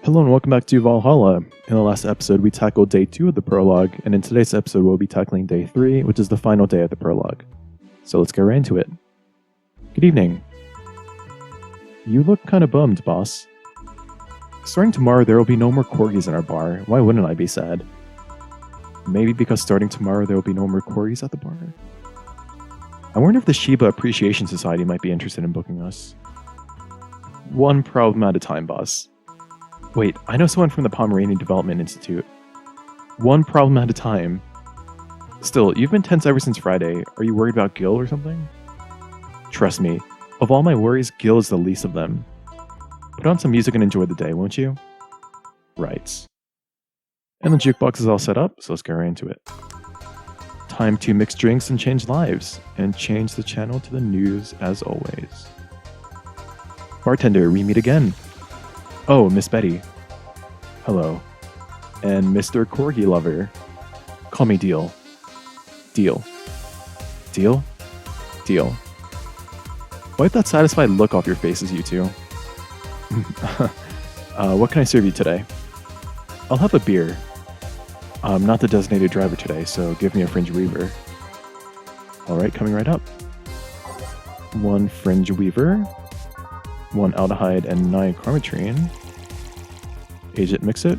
Hello and welcome back to Valhalla. In the last episode, we tackled day 2 of the prologue, and in today's episode, we'll be tackling day 3, which is the final day of the prologue. So let's get right into it. Good evening. You look kind of bummed, boss. Starting tomorrow, there will be no more corgis in our bar. Why wouldn't I be sad? Maybe because starting tomorrow, there will be no more corgis at the bar? I wonder if the Shiba Appreciation Society might be interested in booking us. One problem at a time, boss. Wait, I know someone from the Pomeranian Development Institute. One problem at a time. Still, you've been tense ever since Friday. Are you worried about Gil or something? Trust me, of all my worries, Gil is the least of them. Put on some music and enjoy the day, won't you? Right. And the jukebox is all set up, so let's get right into it. Time to mix drinks and change lives, and change the channel to the news as always. Bartender, we meet again. Oh, Miss Betty. Hello. And Mr. Corgi Lover. Call me Deal. Deal. Deal? Deal. Wipe that satisfied look off your faces, you two. What can I serve you today? I'll have a beer. I'm not the designated driver today, so give me a Fringe Weaver. Alright, coming right up. 1 Fringe Weaver. 1 aldehyde and 9 chromatrine. Age it, mix it.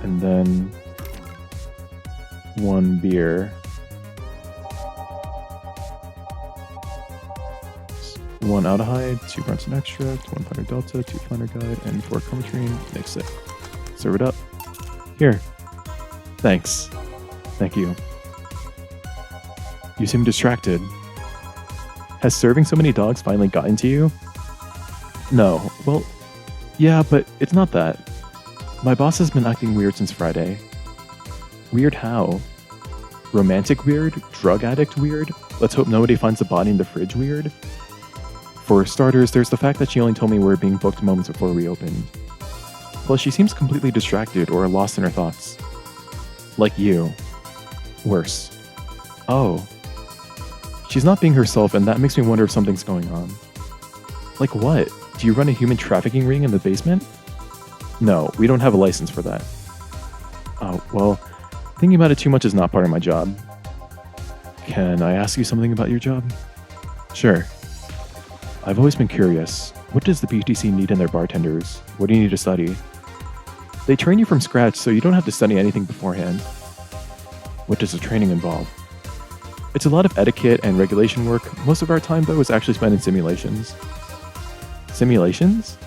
And then 1 beer. 1 aldehyde, 2 Brunson extract, 1 Planner Delta, 2 Planner Guide, and 4 chromatrine. Mix it. Serve it up. Here. Thanks. Thank you. You seem distracted. Has serving so many dogs finally gotten to you? No. Well, yeah, but it's not that. My boss has been acting weird since Friday. Weird how? Romantic weird? Drug addict weird? Let's hope nobody finds the body in the fridge weird? For starters, there's the fact that she only told me we were being booked moments before we opened. Plus, she seems completely distracted or lost in her thoughts. Like you. Worse. Oh. She's not being herself, and that makes me wonder if something's going on. Like what? Do you run a human trafficking ring in the basement? No, we don't have a license for that. Oh, well, thinking about it too much is not part of my job. Can I ask you something about your job? Sure. I've always been curious. What does the BTC need in their bartenders? What do you need to study? They train you from scratch, so you don't have to study anything beforehand. What does the training involve? It's a lot of etiquette and regulation work. Most of our time, though, is actually spent in simulations. Simulations?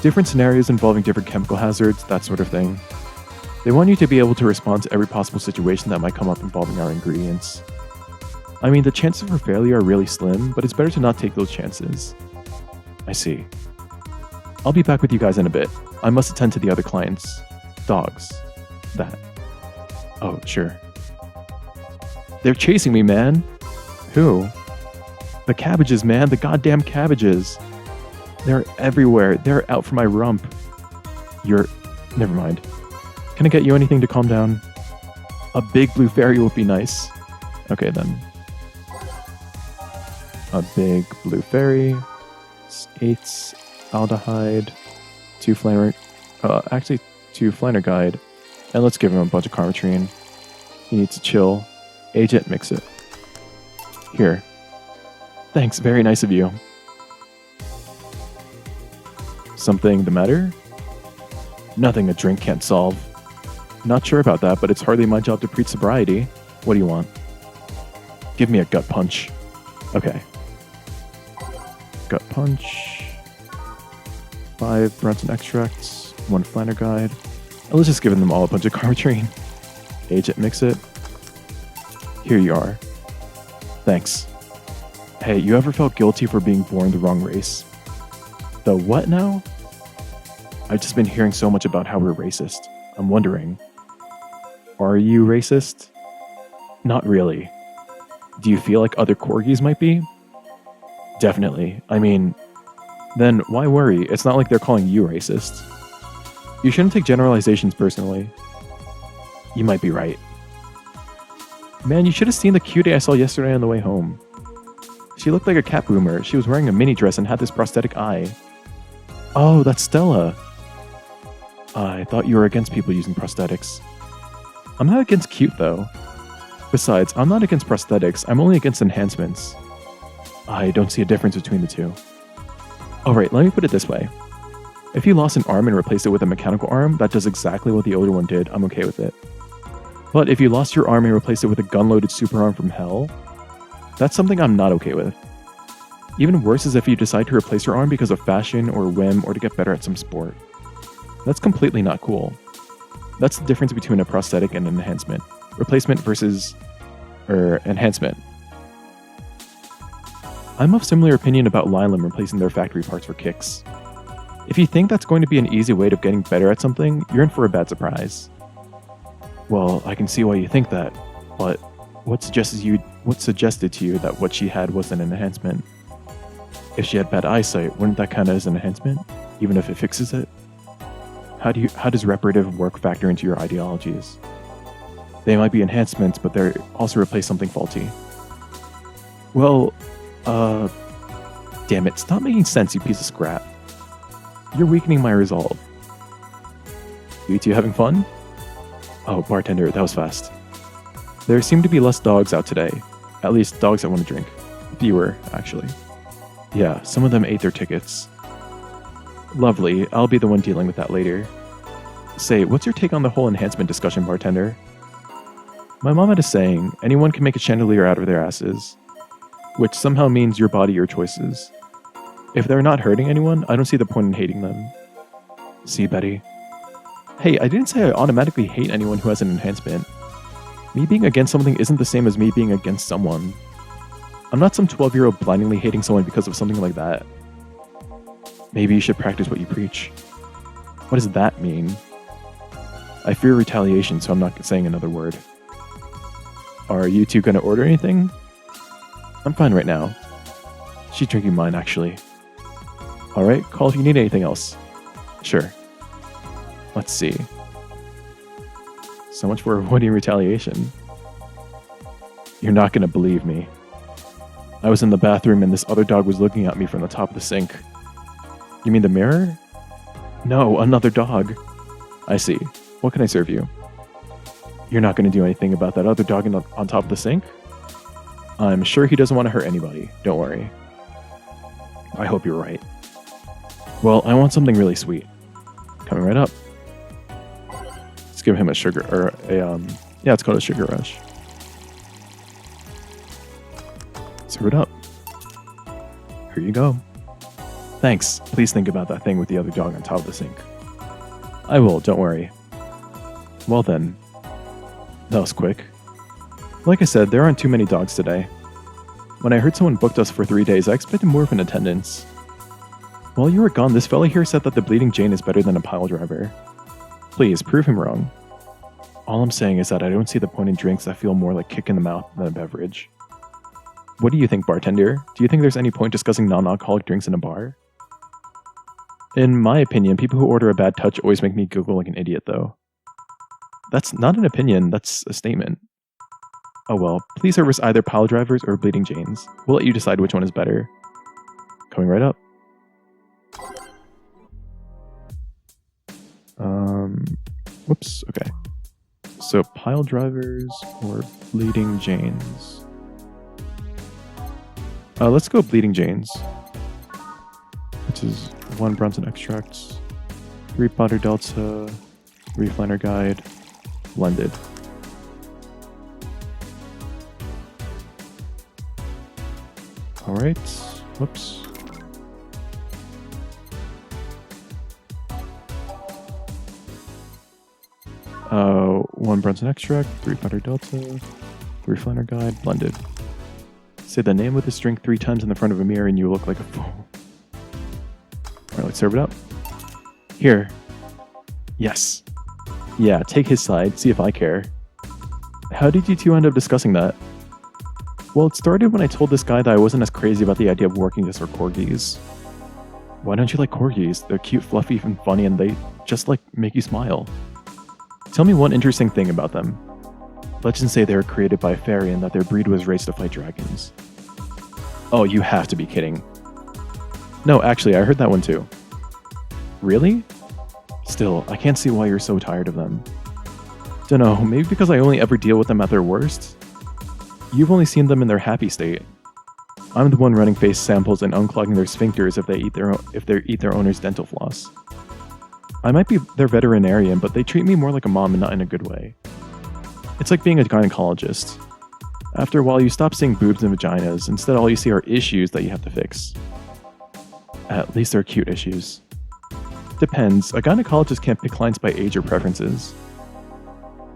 Different scenarios involving different chemical hazards, that sort of thing. They want you to be able to respond to every possible situation that might come up involving our ingredients. I mean, the chances for failure are really slim, but it's better to not take those chances. I see. I'll be back with you guys in a bit. I must attend to the other clients. Dogs. That. Oh, sure. They're chasing me, man. Who? The cabbages, man. The goddamn cabbages. They're everywhere. They're out for my rump. Never mind. Can I get you anything to calm down? A big blue fairy would be nice. Okay, then. A big blue fairy. 8 aldehyde. 2 flanner... actually, 2 flanner guide. And let's give him a bunch of chromatrine. He needs to chill. Age it, mix it. Here. Thanks, very nice of you. Something the matter? Nothing a drink can't solve. Not sure about that, but it's hardly my job to preach sobriety. What do you want? Give me a gut punch. Okay. Gut punch. 5 Brunson extracts. 1 Flanner guide. And let's just give them all a bunch of chromatrine. Age it, mix it. Here you are. Thanks. Hey, you ever felt guilty for being born the wrong race? The what now? I've just been hearing so much about how we're racist. I'm wondering, are you racist? Not really. Do you feel like other corgis might be? Definitely. I mean, then why worry? It's not like they're calling you racist. You shouldn't take generalizations personally. You might be right. Man, you should have seen the cutie I saw yesterday on the way home. She looked like a cat groomer. She was wearing a mini dress and had this prosthetic eye. Oh, that's Stella. I thought you were against people using prosthetics. I'm not against cute, though. Besides, I'm not against prosthetics, I'm only against enhancements. I don't see a difference between the two. Alright, let me put it this way. If you lost an arm and replaced it with a mechanical arm that does exactly what the older one did, I'm okay with it. But if you lost your arm and replaced it with a gun-loaded super arm from hell, that's something I'm not okay with. Even worse is if you decide to replace your arm because of fashion or whim or to get better at some sport. That's completely not cool. That's the difference between a prosthetic and an enhancement. Replacement versus... enhancement. I'm of similar opinion about Lylum replacing their factory parts for kicks. If you think that's going to be an easy way of getting better at something, you're in for a bad surprise. Well, I can see why you think that, but what suggested to you that what she had was an enhancement? If she had bad eyesight, wouldn't that count as an enhancement, even if it fixes it? How does reparative work factor into your ideologies? They might be enhancements, but they also replace something faulty. Well, damn it, stop making sense, you piece of scrap. You're weakening my resolve. You two having fun? Oh, bartender, that was fast. There seem to be less dogs out today. At least dogs that want to drink. Fewer, actually. Yeah, some of them ate their tickets. Lovely, I'll be the one dealing with that later. Say, what's your take on the whole enhancement discussion, bartender? My mom had a saying, anyone can make a chandelier out of their asses. Which somehow means your body, your choices. If they're not hurting anyone, I don't see the point in hating them. See, Betty? Hey, I didn't say I automatically hate anyone who has an enhancement. Me being against something isn't the same as me being against someone. I'm not some 12-year-old blindly hating someone because of something like that. Maybe you should practice what you preach. What does that mean? I fear retaliation, so I'm not saying another word. Are you two gonna order anything? I'm fine right now. She's drinking mine, actually. Alright, call if you need anything else. Sure. Let's see. So much for avoiding retaliation. You're not gonna believe me. I was in the bathroom and this other dog was looking at me from the top of the sink. You mean the mirror? No, another dog. I see. What can I serve you? You're not gonna do anything about that other dog on top of the sink? I'm sure he doesn't want to hurt anybody. Don't worry. I hope you're right. Well, I want something really sweet. Coming right up. Let's give him a sugar, or a, yeah, it's called a sugar rush. Serve it up. Here you go. Thanks. Please think about that thing with the other dog on top of the sink. I will, don't worry. Well then. That was quick. Like I said, there aren't too many dogs today. When I heard someone booked us for 3 days, I expected more of an attendance. While you were gone, this fella here said that the Bleeding Jane is better than a pile driver. Please, prove him wrong. All I'm saying is that I don't see the point in drinks that feel more like kick in the mouth than a beverage. What do you think, bartender? Do you think there's any point discussing non-alcoholic drinks in a bar? In my opinion, people who order a bad touch always make me giggle like an idiot, though. That's not an opinion, that's a statement. Oh well, please serve us either pile drivers or Bleeding Janes. We'll let you decide which one is better. Coming right up. Whoops, okay. So pile drivers or Bleeding Janes? Let's go Bleeding Janes. Which is 1 Bronson extract, 3 Potter Delta, 3 Flanner Guide, blended. Alright, whoops. One Brunson extract, 3 Potter Delta, 3 Flanner Guide, blended. Say the name of this drink 3 times in the front of a mirror and you look like a fool. Alright, let's serve it up. Here. Yes. Yeah, take his side, see if I care. How did you two end up discussing that? Well, it started when I told this guy that I wasn't as crazy about the idea of working just for corgis. Why don't you like corgis? They're cute, fluffy, and funny, and they just like make you smile. Tell me one interesting thing about them. Legends say they were created by a fairy and that their breed was raised to fight dragons. Oh, you have to be kidding. No, actually, I heard that one too. Really? Still, I can't see why you're so tired of them. Dunno, maybe because I only ever deal with them at their worst? You've only seen them in their happy state. I'm the one running face samples and unclogging their sphincters if they eat their owner's dental floss. I might be their veterinarian, but they treat me more like a mom and not in a good way. It's like being a gynecologist. After a while, you stop seeing boobs and vaginas. Instead, all you see are issues that you have to fix. At least they're cute issues. Depends. A gynecologist can't pick clients by age or preferences.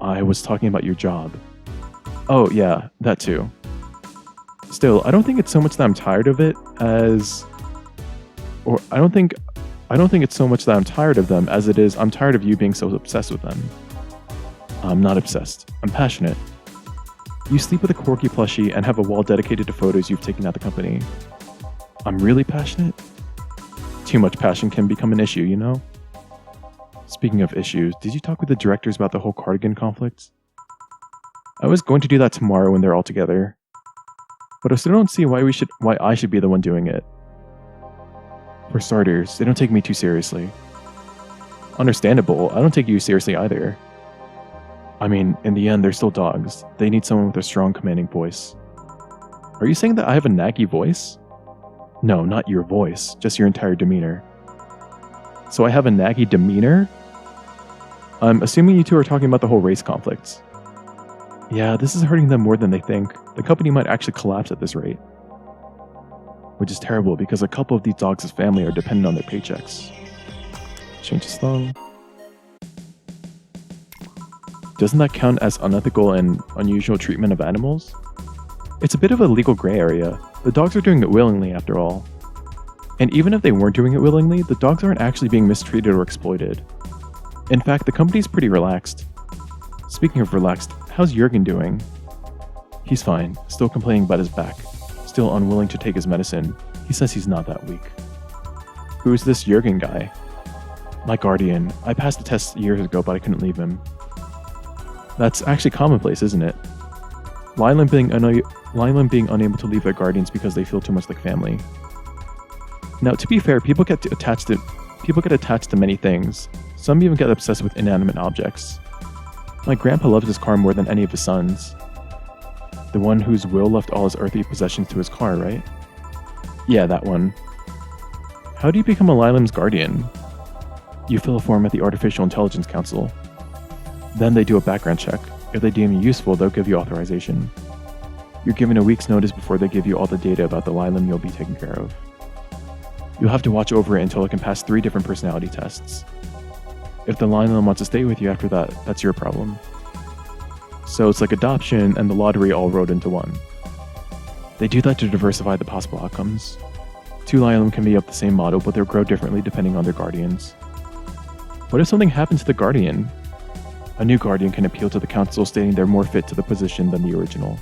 I was talking about your job. Oh, yeah, that too. Still, I don't think it's so much that I'm tired of it as... Or I don't think it's so much that I'm tired of them as it is I'm tired of you being so obsessed with them. I'm not obsessed. I'm passionate. You sleep with a quirky plushie and have a wall dedicated to photos you've taken at the company. I'm really passionate? Too much passion can become an issue, you know? Speaking of issues, did you talk with the directors about the whole cardigan conflict? I was going to do that tomorrow when they're all together. But I still don't see why I should be the one doing it. For starters, they don't take me too seriously. Understandable, I don't take you seriously either. I mean, in the end, they're still dogs. They need someone with a strong, commanding voice. Are you saying that I have a naggy voice? No, not your voice, just your entire demeanor. So I have a naggy demeanor? I'm assuming you two are talking about the whole race conflict. Yeah, this is hurting them more than they think. The company might actually collapse at this rate. Which is terrible because a couple of these dogs' family are dependent on their paychecks. Change the song. Doesn't that count as unethical and unusual treatment of animals? It's a bit of a legal gray area. The dogs are doing it willingly after all. And even if they weren't doing it willingly, the dogs aren't actually being mistreated or exploited. In fact, the company's pretty relaxed. Speaking of relaxed, how's Jurgen doing? He's fine, still complaining about his back, still unwilling to take his medicine. He says he's not that weak. Who's this Jurgen guy? My guardian. I passed the test years ago, but I couldn't leave him. That's actually commonplace, isn't it? Lylan being unable to leave their guardians because they feel too much like family. Now, to be fair, people get attached to many things. Some even get obsessed with inanimate objects. My grandpa loves his car more than any of his sons. The one whose will left all his earthly possessions to his car, right? Yeah, that one. How do you become a Lylan's guardian? You fill a form at the Artificial Intelligence Council. Then they do a background check. If they deem you useful, they'll give you authorization. You're given a week's notice before they give you all the data about the Lylan you'll be taking care of. You'll have to watch over it until it can pass 3 different personality tests. If the Lylan wants to stay with you after that, that's your problem. So it's like adoption and the lottery all rolled into one. They do that to diversify the possible outcomes. 2 Lylan can be of the same model, but they'll grow differently depending on their guardians. What if something happens to the guardian? A new guardian can appeal to the council stating they're more fit to the position than the original.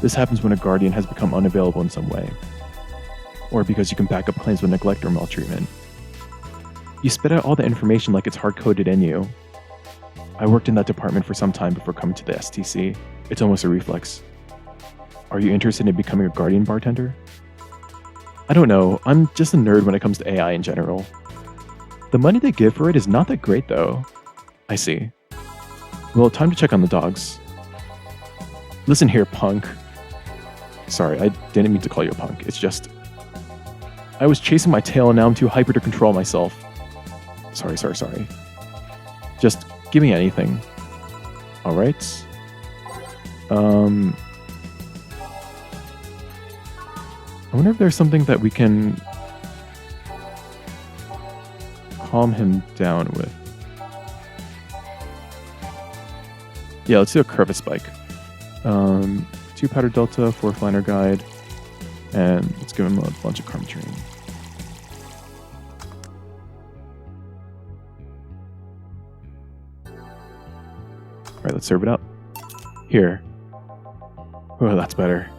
This happens when a guardian has become unavailable in some way, or because you can back up claims with neglect or maltreatment. You spit out all the information like it's hard-coded in you. I worked in that department for some time before coming to the STC. It's almost a reflex. Are you interested in becoming a guardian bartender? I don't know, I'm just a nerd when it comes to AI in general. The money they give for it is not that great though. I see. Well, time to check on the dogs. Listen here, punk. Sorry, I didn't mean to call you a punk. It's just... I was chasing my tail and now I'm too hyper to control myself. Sorry. Just give me anything. Alright. I wonder if there's something that we can calm him down with. Yeah, let's do a crevice spike. 2 powder delta, 4 flanner guide, and let's give him a bunch of karma training. Alright, let's serve it up. Here. Oh, that's better.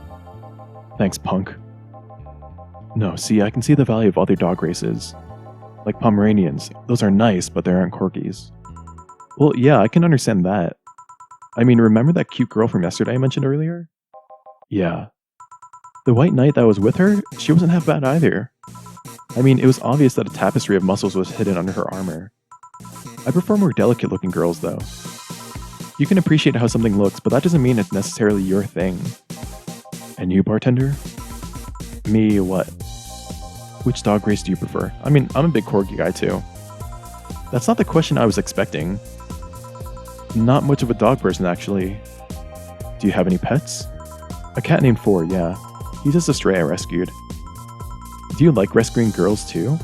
Thanks, punk. No, see, I can see the value of other dog races. Like Pomeranians. Those are nice, but they aren't corgis. Well, yeah, I can understand that. I mean, remember that cute girl from yesterday I mentioned earlier? Yeah. The white knight that was with her, she wasn't half bad either. I mean, it was obvious that a tapestry of muscles was hidden under her armor. I prefer more delicate looking girls though. You can appreciate how something looks, but that doesn't mean it's necessarily your thing. And you, bartender? Me, what? Which dog race do you prefer? I mean, I'm a big corgi guy too. That's not the question I was expecting. Not much of a dog person, actually. Do you have any pets? A cat named Four, yeah. He's just a stray I rescued. Do you like rescuing girls too?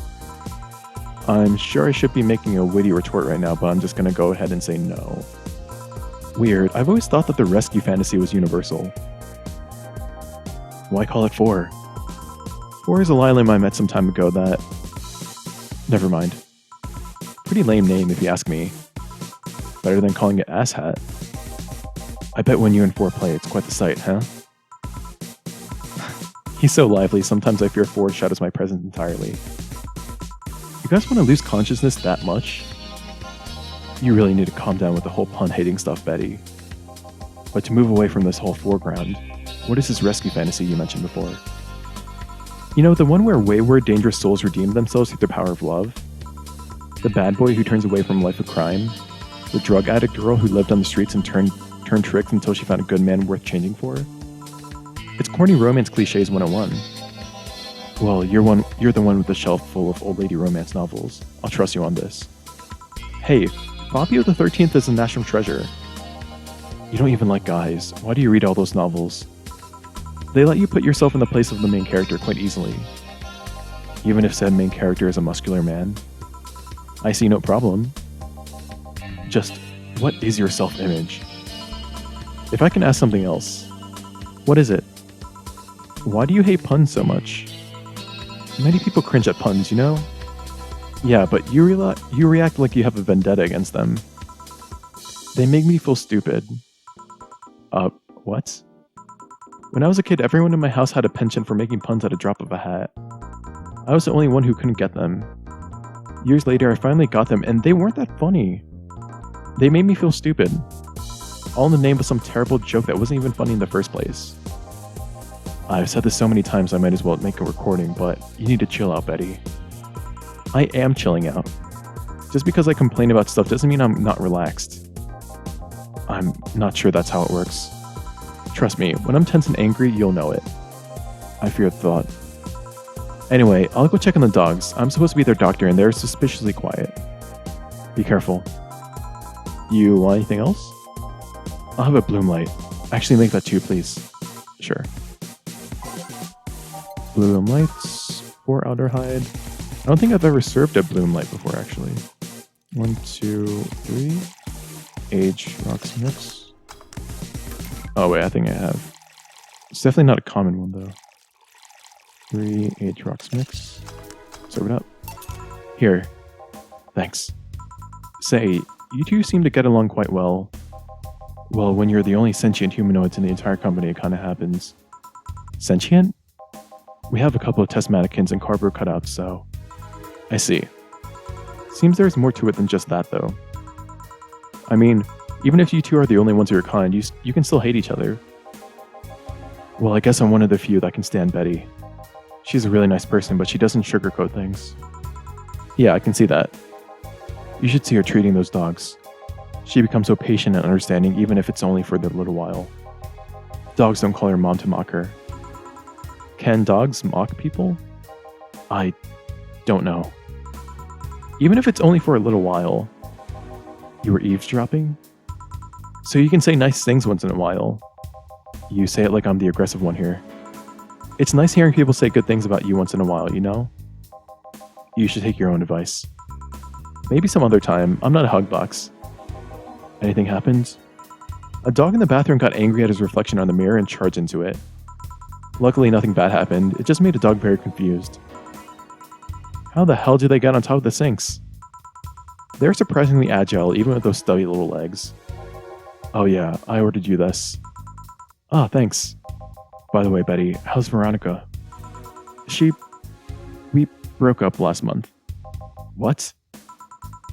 I'm sure I should be making a witty retort right now, but I'm just gonna go ahead and say no. Weird, I've always thought that the rescue fantasy was universal. Why call it Four? Four is a Lilam I met some time ago that... Never mind. Pretty lame name if you ask me. Better than calling it Asshat. I bet when you and Four play, it's quite the sight, huh? He's so lively, sometimes I fear Four shadows my presence entirely. You guys want to lose consciousness that much? You really need to calm down with the whole pun-hating stuff, Betty. But to move away from this whole foreground, what is this rescue fantasy you mentioned before? You know, the one where wayward, dangerous souls redeem themselves through the power of love? The bad boy who turns away from a life of crime? The drug addict girl who lived on the streets and turned tricks until she found a good man worth changing for? It's corny romance cliches 101. Well, you're the one with the shelf full of old lady romance novels. I'll trust you on this. Hey, Fabio the 13th is a national treasure. You don't even like guys. Why do you read all those novels? They let you put yourself in the place of the main character quite easily. Even if said main character is a muscular man. I see no problem. Just, what is your self-image? If I can ask something else, what is it? Why do you hate puns so much? Many people cringe at puns, you know? Yeah, but you react like you have a vendetta against them. They make me feel stupid. What? When I was a kid, everyone in my house had a penchant for making puns at a drop of a hat. I was the only one who couldn't get them. Years later, I finally got them, and they weren't that funny. They made me feel stupid. All in the name of some terrible joke that wasn't even funny in the first place. I've said this so many times I might as well make a recording, but you need to chill out, Betty. I am chilling out. Just because I complain about stuff doesn't mean I'm not relaxed. I'm not sure that's how it works. Trust me, when I'm tense and angry, you'll know it. I fear the thought. Anyway, I'll go check on the dogs. I'm supposed to be their doctor and they're suspiciously quiet. Be careful. You want anything else? I'll have a bloom light. Actually, make that too, please. Sure. Bloom lights, 4 aldehyde. I don't think I've ever served a bloom light before, actually. 1, 2, 3. Age rocks mix. Oh wait, I think I have. It's definitely not a common one though. 3 age rocks mix. Serve it up. Here. Thanks. Say, you two seem to get along quite well. Well, when you're the only sentient humanoids in the entire company, it kind of happens. Sentient? We have a couple of test mannequins and cardboard cutouts, so... I see. Seems there's more to it than just that, though. I mean, even if you two are the only ones who are kind, you can still hate each other. Well, I guess I'm one of the few that can stand Betty. She's a really nice person, but she doesn't sugarcoat things. Yeah, I can see that. You should see her treating those dogs. She becomes so patient and understanding, even if it's only for a little while. Dogs don't call her mom to mock her. Can dogs mock people? I don't know. Even if it's only for a little while. You were eavesdropping? So you can say nice things once in a while. You say it like I'm the aggressive one here. It's nice hearing people say good things about you once in a while, you know? You should take your own advice. Maybe some other time. I'm not a hug box. Anything happened? A dog in the bathroom got angry at his reflection on the mirror and charged into it. Luckily, nothing bad happened. It just made the dog very confused. How the hell did they get on top of the sinks? They're surprisingly agile, even with those stubby little legs. Oh yeah, I ordered you this. Ah, thanks. By the way, Betty, how's Veronica? We broke up last month. What?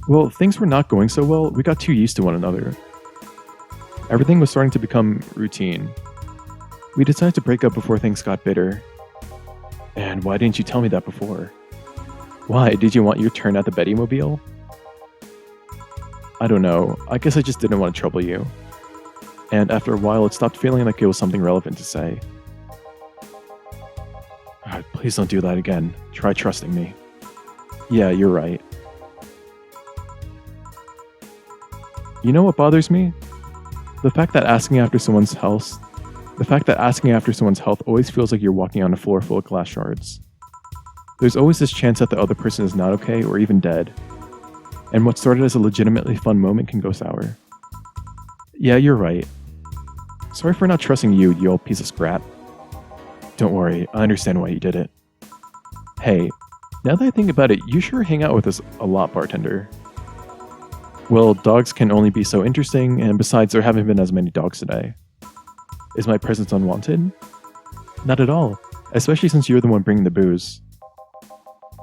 Well, things were not going so well. We got too used to one another. Everything was starting to become routine. We decided to break up before things got bitter. And why didn't you tell me that before? Why, did you want your turn at the Betty Mobile? I don't know. I guess I just didn't want to trouble you. And after a while, it stopped feeling like it was something relevant to say. God, please don't do that again. Try trusting me. Yeah, you're right. You know what bothers me? The fact that asking after someone's health always feels like you're walking on a floor full of glass shards. There's always this chance that the other person is not okay or even dead. And what started as a legitimately fun moment can go sour. Yeah, you're right. Sorry for not trusting you, you old piece of scrap. Don't worry, I understand why you did it. Hey, now that I think about it, you sure hang out with us a lot, bartender. Well, dogs can only be so interesting, and besides, there haven't been as many dogs today. Is my presence unwanted? Not at all, especially since you're the one bringing the booze.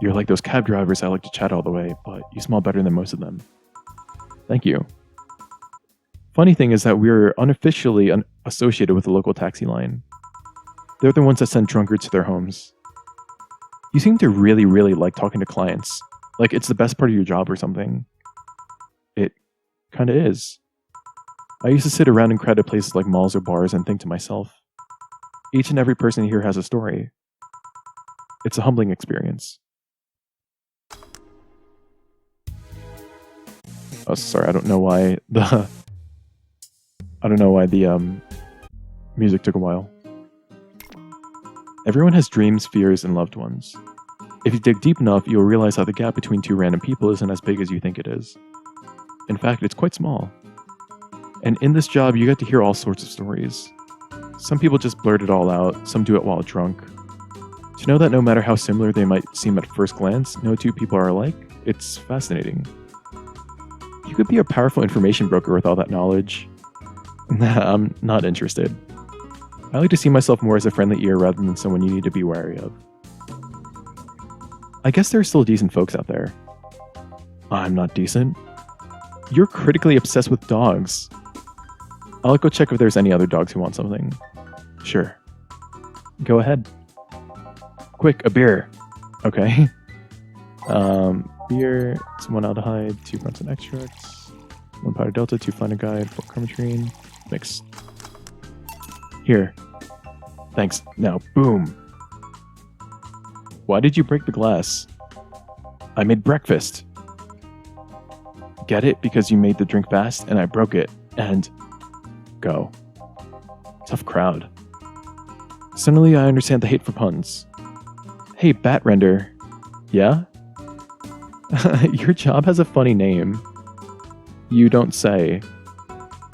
You're like those cab drivers that like to chat all the way, but you smell better than most of them. Thank you. Funny thing is that we're unofficially associated with the local taxi line. They're the ones that send drunkards to their homes. You seem to really, really like talking to clients. Like it's the best part of your job or something. It kinda is. I used to sit around in crowded places like malls or bars and think to myself, each and every person here has a story. It's a humbling experience. Oh, sorry, I don't know why the music took a while. Everyone has dreams, fears, and loved ones. If you dig deep enough, you'll realize that the gap between two random people isn't as big as you think it is. In fact, it's quite small. And in this job, you get to hear all sorts of stories. Some people just blurt it all out, some do it while drunk. To know that no matter how similar they might seem at first glance, no two people are alike, it's fascinating. You could be a powerful information broker with all that knowledge. Nah, I'm not interested. I like to see myself more as a friendly ear rather than someone you need to be wary of. I guess there are still decent folks out there. I'm not decent. You're critically obsessed with dogs. I'll go check if there's any other dogs who want something. Sure. Go ahead. Quick, a beer. Okay. Beer, it's 1 aldehyde, 2 Brunson extracts, 1 powder delta, 2 flanagide, 4 chromatrine, mixed. Here. Thanks. Now, boom. Why did you break the glass? I made breakfast. Get it? Because you made the drink fast and I broke it. And go. Tough crowd. Suddenly I understand the hate for puns. Hey, Bat Render. Yeah? Your job has a funny name. You don't say.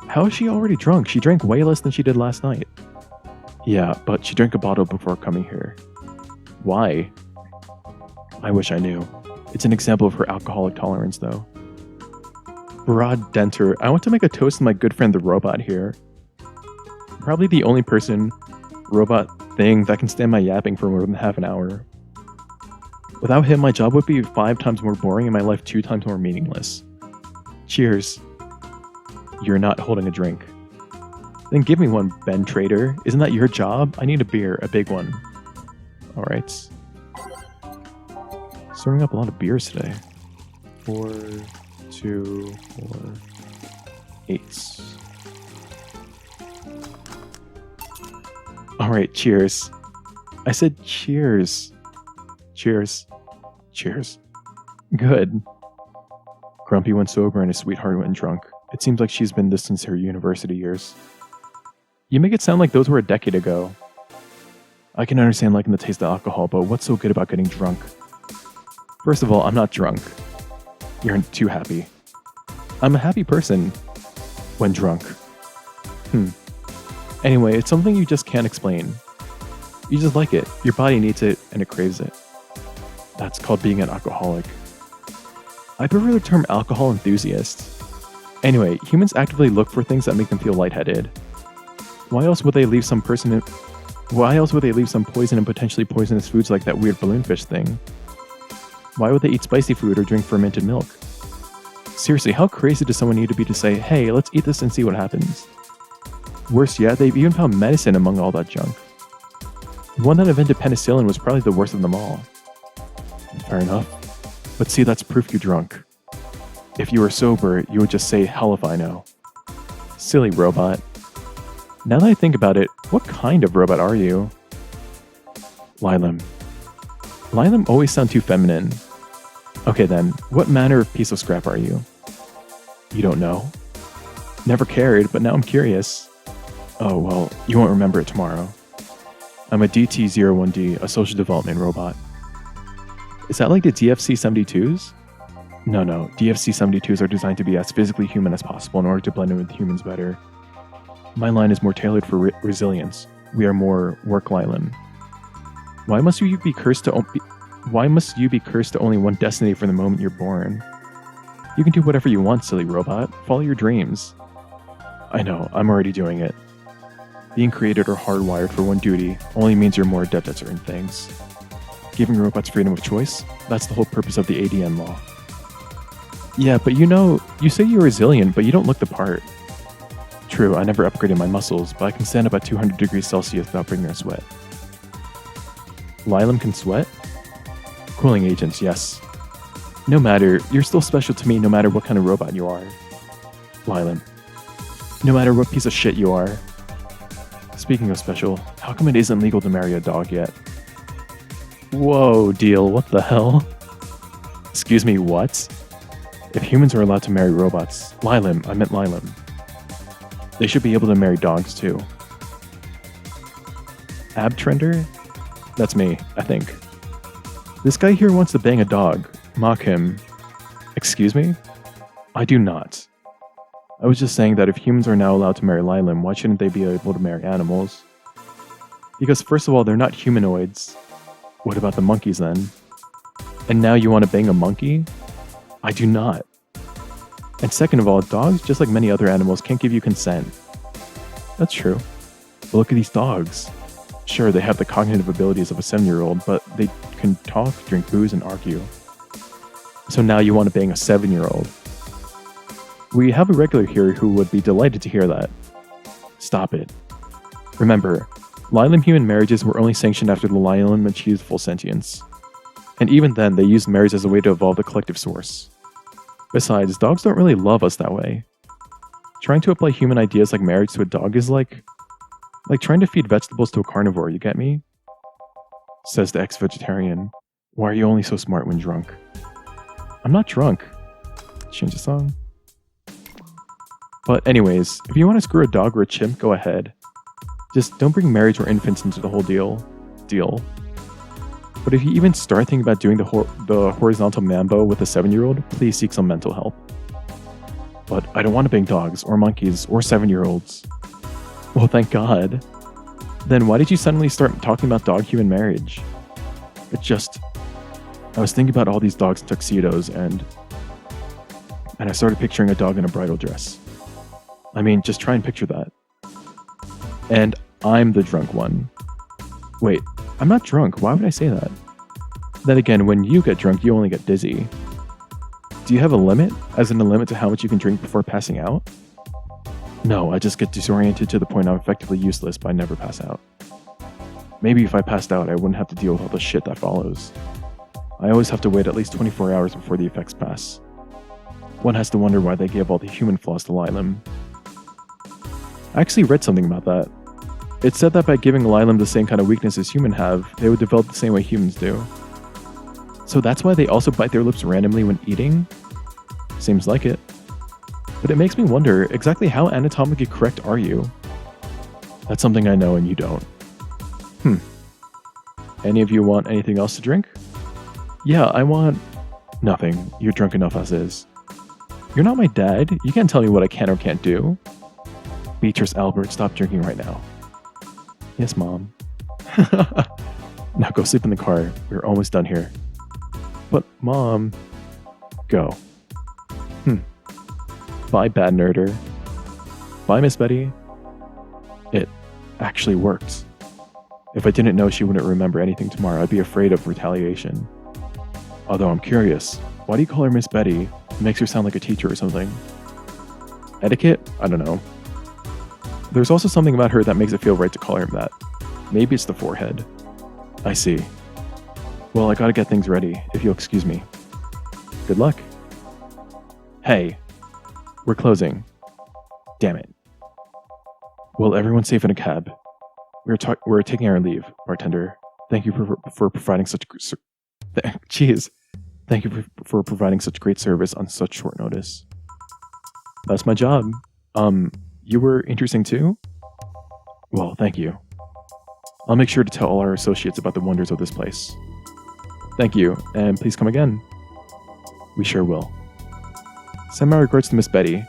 How is she already drunk? She drank way less than she did last night. Yeah, but she drank a bottle before coming here. Why? I wish I knew. It's an example of her alcoholic tolerance, though. Broad Denter, I want to make a toast to my good friend the robot here. Probably the only person, robot thing, that can stand my yapping for more than half an hour. Without him, my job would be 5 times more boring and my life 2 times more meaningless. Cheers. You're not holding a drink. Then give me one, Ben Trader. Isn't that your job? I need a beer, a big one. Alright. Serving up a lot of beers today. 4, 2, 4, 8. Alright, cheers. I said cheers. Cheers. Cheers. Good. Grumpy went sober and his sweetheart went drunk. It seems like she's been this since her university years. You make it sound like those were a decade ago. I can understand liking the taste of alcohol, but what's so good about getting drunk? First of all, I'm not drunk. You're too happy. I'm a happy person when drunk. Anyway, it's something you just can't explain. You just like it. Your body needs it and it craves it. That's called being an alcoholic. I prefer the term alcohol enthusiast. Anyway, humans actively look for things that make them feel lightheaded. Why else would they leave some poison and potentially poisonous foods like that weird balloonfish thing? Why would they eat spicy food or drink fermented milk? Seriously, how crazy does someone need to be to say, hey, let's eat this and see what happens? Worse yet, they've even found medicine among all that junk. The one that invented penicillin was probably the worst of them all. Fair enough. But see, that's proof you're drunk. If you were sober, you would just say, hell if I know. Silly robot. Now that I think about it, what kind of robot are you? Lylem. Lylem always sound too feminine. Okay then, what manner of piece of scrap are you? You don't know? Never cared, but now I'm curious. Oh well, you won't remember it tomorrow. I'm a DT-01D, a social development robot. Is that like the DFC-72s? No, DFC-72s are designed to be as physically human as possible in order to blend in with humans better. My line is more tailored for resilience. We are more work Lylem. Why must you be cursed to only one destiny from the moment you're born? You can do whatever you want, silly robot. Follow your dreams. I know, I'm already doing it. Being created or hardwired for one duty only means you're more adept at certain things. Giving robots freedom of choice, that's the whole purpose of the ADN law. Yeah, but you say you're resilient, but you don't look the part. True, I never upgraded my muscles, but I can stand up at 200 degrees Celsius without breaking a sweat. Lylem can sweat? Cooling agents, yes. No matter, you're still special to me no matter what kind of robot you are. Lylem. No matter what piece of shit you are. Speaking of special, how come it isn't legal to marry a dog yet? Whoa, deal, what the hell? Excuse me, what? If humans are allowed to marry robots, I meant Lylem. They should be able to marry dogs too. Ab Trender? That's me, I think. This guy here wants to bang a dog. Mock him. Excuse me? I do not. I was just saying that if humans are now allowed to marry Lylem, why shouldn't they be able to marry animals? Because first of all, they're not humanoids. What about the monkeys then? And now you want to bang a monkey? I do not. And second of all, dogs, just like many other animals, can't give you consent. That's true. But look at these dogs. Sure, they have the cognitive abilities of a 7-year-old, but they can talk, drink booze, and argue. So now you want to bang a 7-year-old. We have a regular here who would be delighted to hear that. Stop it. Remember, Lylem human marriages were only sanctioned after the Lylem achieved full sentience. And even then, they used marriage as a way to evolve the collective source. Besides, dogs don't really love us that way. Trying to apply human ideas like marriage to a dog is like trying to feed vegetables to a carnivore, you get me? Says the ex-vegetarian. Why are you only so smart when drunk? I'm not drunk. Change the song. But anyways, if you want to screw a dog or a chimp, go ahead. Just don't bring marriage or infants into the whole deal. But if you even start thinking about doing the horizontal mambo with a 7-year-old, please seek some mental help. But I don't want to bang dogs, or monkeys, or 7-year-olds. Well, thank God. Then why did you suddenly start talking about dog-human marriage? I was thinking about all these dogs in tuxedos, and I started picturing a dog in a bridal dress. I mean, just try and picture that. And I'm the drunk one. Wait, I'm not drunk. Why would I say that? Then again, when you get drunk, you only get dizzy. Do you have a limit? As in a limit to how much you can drink before passing out? No, I just get disoriented to the point I'm effectively useless, but I never pass out. Maybe if I passed out, I wouldn't have to deal with all the shit that follows. I always have to wait at least 24 hours before the effects pass. One has to wonder why they gave all the human flaws to Lylem. I actually read something about that. It said that by giving Lylem the same kind of weaknesses humans have, they would develop the same way humans do. So that's why they also bite their lips randomly when eating? Seems like it. But it makes me wonder, exactly how anatomically correct are you? That's something I know and you don't. Any of you want anything else to drink? Yeah, I want... Nothing. You're drunk enough as is. You're not my dad. You can't tell me what I can or can't do. Beatrice Albert, stop drinking right now. Yes, Mom. Now go sleep in the car. We're almost done here. But, Mom... Go. Bye, bad nerder. Bye, Miss Betty. It actually worked. If I didn't know she wouldn't remember anything tomorrow, I'd be afraid of retaliation. Although I'm curious, why do you call her Miss Betty? It makes her sound like a teacher or something. Etiquette? I don't know. There's also something about her that makes it feel right to call her that. Maybe it's the forehead. I see. Well, I gotta get things ready, if you'll excuse me. Good luck. Hey, we're closing. Damn it. Well, everyone's safe in a cab. We're taking our leave, bartender. Thank you for providing such... Jeez. Thank you for providing such great service on such short notice. That's my job. You were interesting too? Well, thank you. I'll make sure to tell all our associates about the wonders of this place. Thank you, and please come again. We sure will. Send my regards to Miss Betty.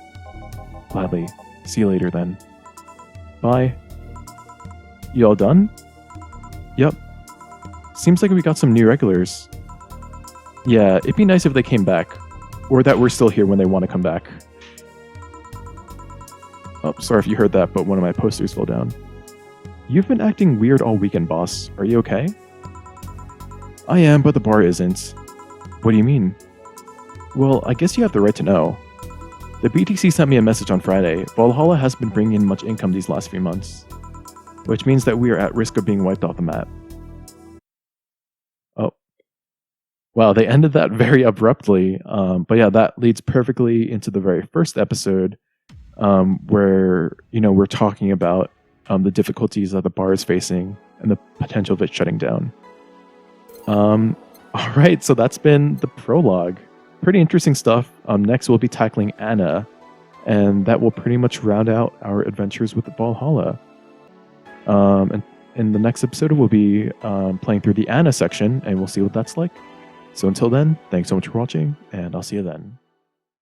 Gladly. See you later then. Bye. You all done? Yep. Seems like we got some new regulars. Yeah, it'd be nice if they came back. Or that we're still here when they want to come back. Oh, sorry if you heard that, but one of my posters fell down. You've been acting weird all weekend, boss. Are you okay? I am, but the bar isn't. What do you mean? Well, I guess you have the right to know. The BTC sent me a message on Friday. Valhalla hasn't been bringing in much income these last few months. Which means that we are at risk of being wiped off the map. Oh. Wow, they ended that very abruptly. But yeah, that leads perfectly into the very first episode where, we're talking about the difficulties that the bar is facing and the potential of it shutting down. All right, so that's been the prologue. Pretty interesting stuff. Next, we'll be tackling Anna, and that will pretty much round out our adventures with the Valhalla. And in the next episode, we'll be playing through the Anna section, and we'll see what that's like. So until then, thanks so much for watching, and I'll see you then.